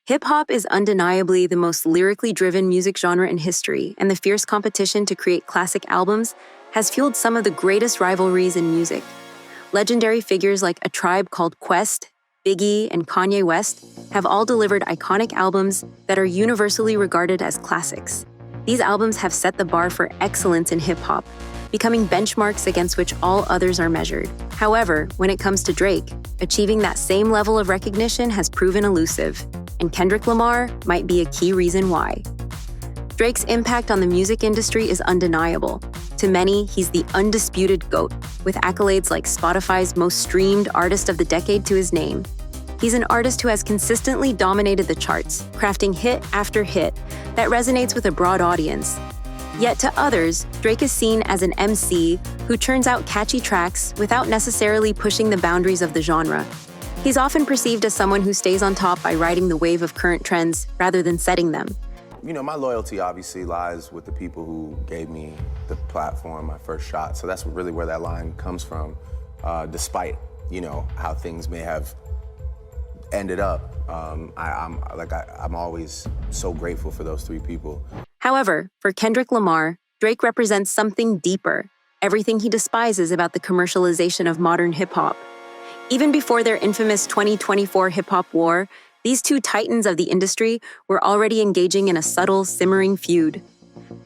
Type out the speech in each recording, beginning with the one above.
Hip-hop is undeniably the most lyrically driven music genre in history, and the fierce competition to create classic albums has fueled some of the greatest rivalries in music. Legendary figures like A Tribe Called Quest, Biggie, and Kanye West have all delivered iconic albums that are universally regarded as classics. These albums have set the bar for excellence in hip-hop, becoming benchmarks against which all others are measured. However, when it comes to Drake, achieving that same level of recognition has proven elusive, and Kendrick Lamar might be a key reason why. Drake's impact on the music industry is undeniable. To many, he's the undisputed GOAT, with accolades like Spotify's most streamed artist of the decade to his name. He's an artist who has consistently dominated the charts, crafting hit after hit that resonates with a broad audience. Yet to others, Drake is seen as an MC who churns out catchy tracks without necessarily pushing the boundaries of the genre. He's often perceived as someone who stays on top by riding the wave of current trends rather than setting them. You know, my loyalty obviously lies with the people who gave me the platform, my first shot. So that's really where that line comes from, despite, you know, how things may have ended up. I'm always so grateful for those three people. However, for Kendrick Lamar, Drake represents something deeper, everything he despises about the commercialization of modern hip-hop. Even before their infamous 2024 hip-hop war, these two titans of the industry were already engaging in a subtle, simmering feud.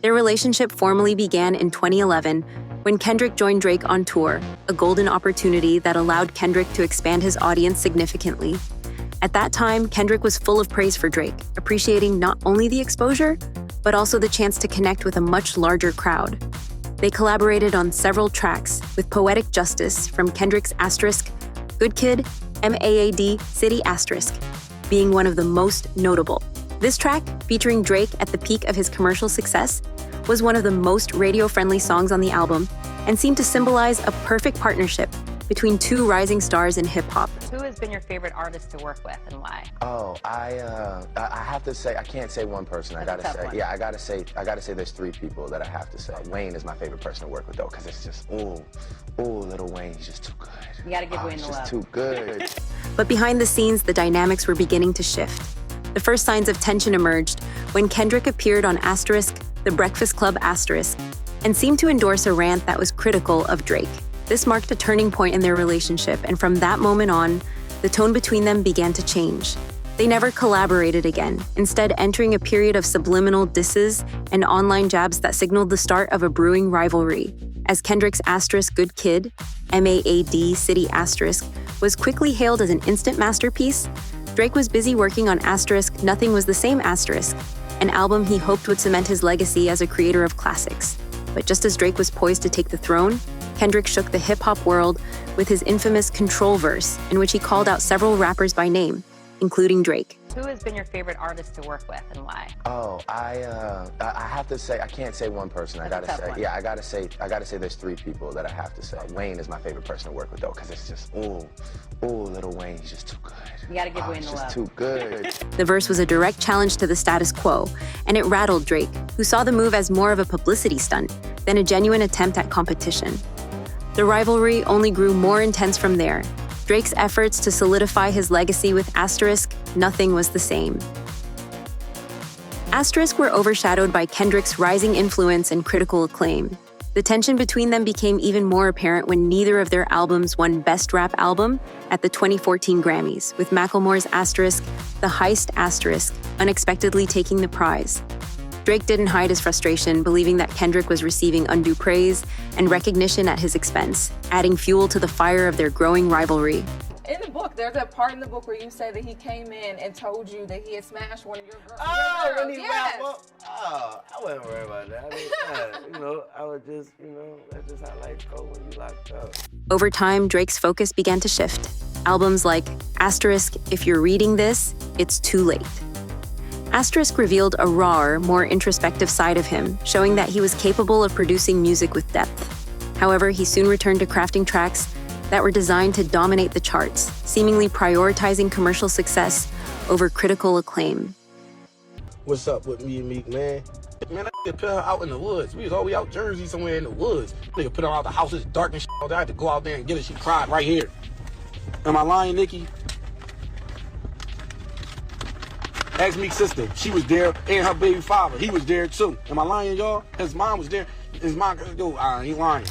Their relationship formally began in 2011 when Kendrick joined Drake on tour, a golden opportunity that allowed Kendrick to expand his audience significantly. At that time, Kendrick was full of praise for Drake, appreciating not only the exposure, but also the chance to connect with a much larger crowd. They collaborated on several tracks, with Poetic Justice from Kendrick's Asterisk, Good Kid, MAAD, City Asterisk, being one of the most notable. This track, featuring Drake at the peak of his commercial success, was one of the most radio-friendly songs on the album and seemed to symbolize a perfect partnership between two rising stars in hip-hop. Who has been your favorite artist to work with and why? Oh, I have to say, I can't say one person. I gotta say there's three people that I have to say. Wayne is my favorite person to work with though, because it's just, Lil Wayne, he's just too good. You gotta give Wayne the love. He's just too good. But behind the scenes, the dynamics were beginning to shift. The first signs of tension emerged when Kendrick appeared on Asterisk, The Breakfast Club Asterisk, and seemed to endorse a rant that was critical of Drake. This marked a turning point in their relationship, and from that moment on, the tone between them began to change. They never collaborated again, instead entering a period of subliminal disses and online jabs that signaled the start of a brewing rivalry. As Kendrick's Asterisk Good Kid, MAAD City Asterisk, was quickly hailed as an instant masterpiece, Drake was busy working on Asterisk Nothing Was the Same Asterisk, an album he hoped would cement his legacy as a creator of classics. But just as Drake was poised to take the throne, Kendrick shook the hip-hop world with his infamous Control verse, in which he called out several rappers by name, including Drake. Who has been your favorite artist to work with and why? Oh, I have to say, I can't say one person. I gotta say there's three people that I have to say. Wayne is my favorite person to work with though, because it's just, Lil Wayne, he's just too good. You gotta give Wayne the love. He's just too good. The verse was a direct challenge to the status quo, and it rattled Drake, who saw the move as more of a publicity stunt than a genuine attempt at competition. The rivalry only grew more intense from there. Drake's efforts to solidify his legacy with Asterisk, Nothing Was the Same. Asterisk were overshadowed by Kendrick's rising influence and critical acclaim. The tension between them became even more apparent when neither of their albums won Best Rap Album at the 2014 Grammys, with Macklemore's Asterisk, The Heist Asterisk, unexpectedly taking the prize. Drake didn't hide his frustration, believing that Kendrick was receiving undue praise and recognition at his expense, adding fuel to the fire of their growing rivalry. In the book, there's a part in the book where you say that he came in and told you that he had smashed one of your girls. When he yes. I wasn't worried about that. I was just, that's just how life goes when you locked up. Over time, Drake's focus began to shift. Albums like Asterisk, If You're Reading This, It's Too Late. Asterisk revealed a rawer, more introspective side of him, showing that he was capable of producing music with depth. However, he soon returned to crafting tracks that were designed to dominate the charts, seemingly prioritizing commercial success over critical acclaim. What's up with me and Meek, man? Man, I put her out in the woods. We was all the way out Jersey somewhere in the woods. Nigga put her out the house, it's dark and shit. I had to go out there and get her. She cried right here. Am I lying, Nicki? Ask Meek's sister. She was there, and her baby father. He was there too. Am I lying, y'all? His mom was there. His mom, yo, I ain't lying.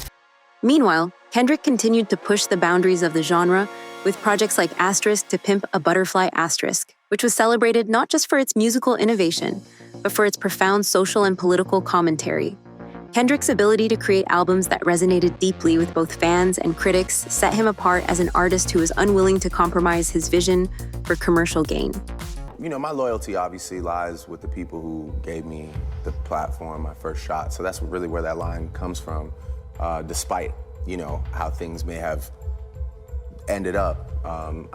Meanwhile, Kendrick continued to push the boundaries of the genre with projects like Asterisk to Pimp a Butterfly Asterisk, which was celebrated not just for its musical innovation, but for its profound social and political commentary. Kendrick's ability to create albums that resonated deeply with both fans and critics set him apart as an artist who was unwilling to compromise his vision for commercial gain. You know, my loyalty obviously lies with the people who gave me the platform, my first shot. So that's really where that line comes from, despite, you know, how things may have ended up. I'm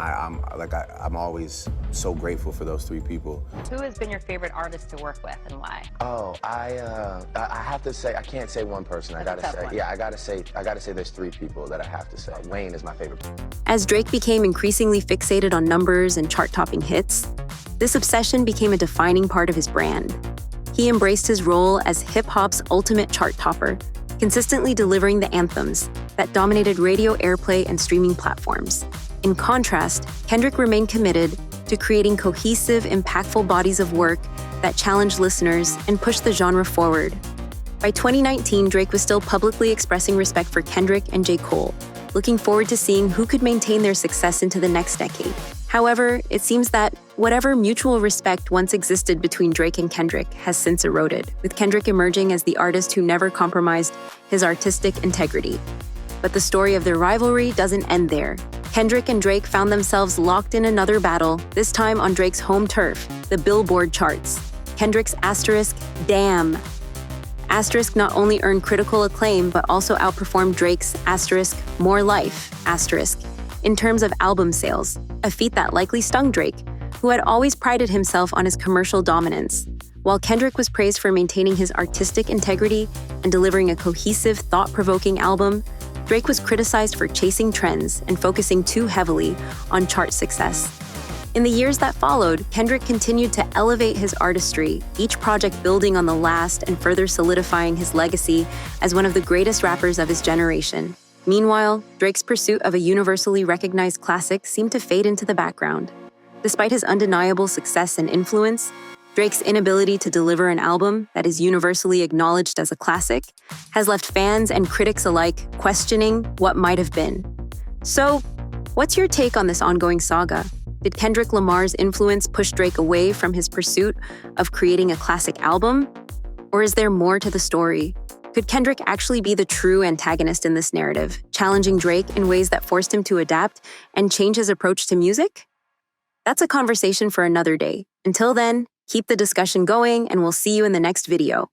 always so grateful for those three people. Who has been your favorite artist to work with and why? Oh, I have to say, I can't say one person. I gotta say there's three people that I have to say. Wayne is my favorite. As Drake became increasingly fixated on numbers and chart-topping hits, this obsession became a defining part of his brand. He embraced his role as hip-hop's ultimate chart topper, consistently delivering the anthems that dominated radio airplay and streaming platforms. In contrast, Kendrick remained committed to creating cohesive, impactful bodies of work that challenged listeners and pushed the genre forward. By 2019, Drake was still publicly expressing respect for Kendrick and J. Cole, looking forward to seeing who could maintain their success into the next decade. However, it seems that whatever mutual respect once existed between Drake and Kendrick has since eroded, with Kendrick emerging as the artist who never compromised his artistic integrity. But the story of their rivalry doesn't end there. Kendrick and Drake found themselves locked in another battle, this time on Drake's home turf, the Billboard charts. Kendrick's Asterisk, Damn. Asterisk not only earned critical acclaim, but also outperformed Drake's Asterisk, More Life, Asterisk, in terms of album sales, a feat that likely stung Drake, who had always prided himself on his commercial dominance. While Kendrick was praised for maintaining his artistic integrity and delivering a cohesive, thought-provoking album, Drake was criticized for chasing trends and focusing too heavily on chart success. In the years that followed, Kendrick continued to elevate his artistry, each project building on the last and further solidifying his legacy as one of the greatest rappers of his generation. Meanwhile, Drake's pursuit of a universally recognized classic seemed to fade into the background. Despite his undeniable success and influence, Drake's inability to deliver an album that is universally acknowledged as a classic has left fans and critics alike questioning what might have been. So, what's your take on this ongoing saga? Did Kendrick Lamar's influence push Drake away from his pursuit of creating a classic album? Or is there more to the story? Could Kendrick actually be the true antagonist in this narrative, challenging Drake in ways that forced him to adapt and change his approach to music? That's a conversation for another day. Until then, keep the discussion going, and we'll see you in the next video.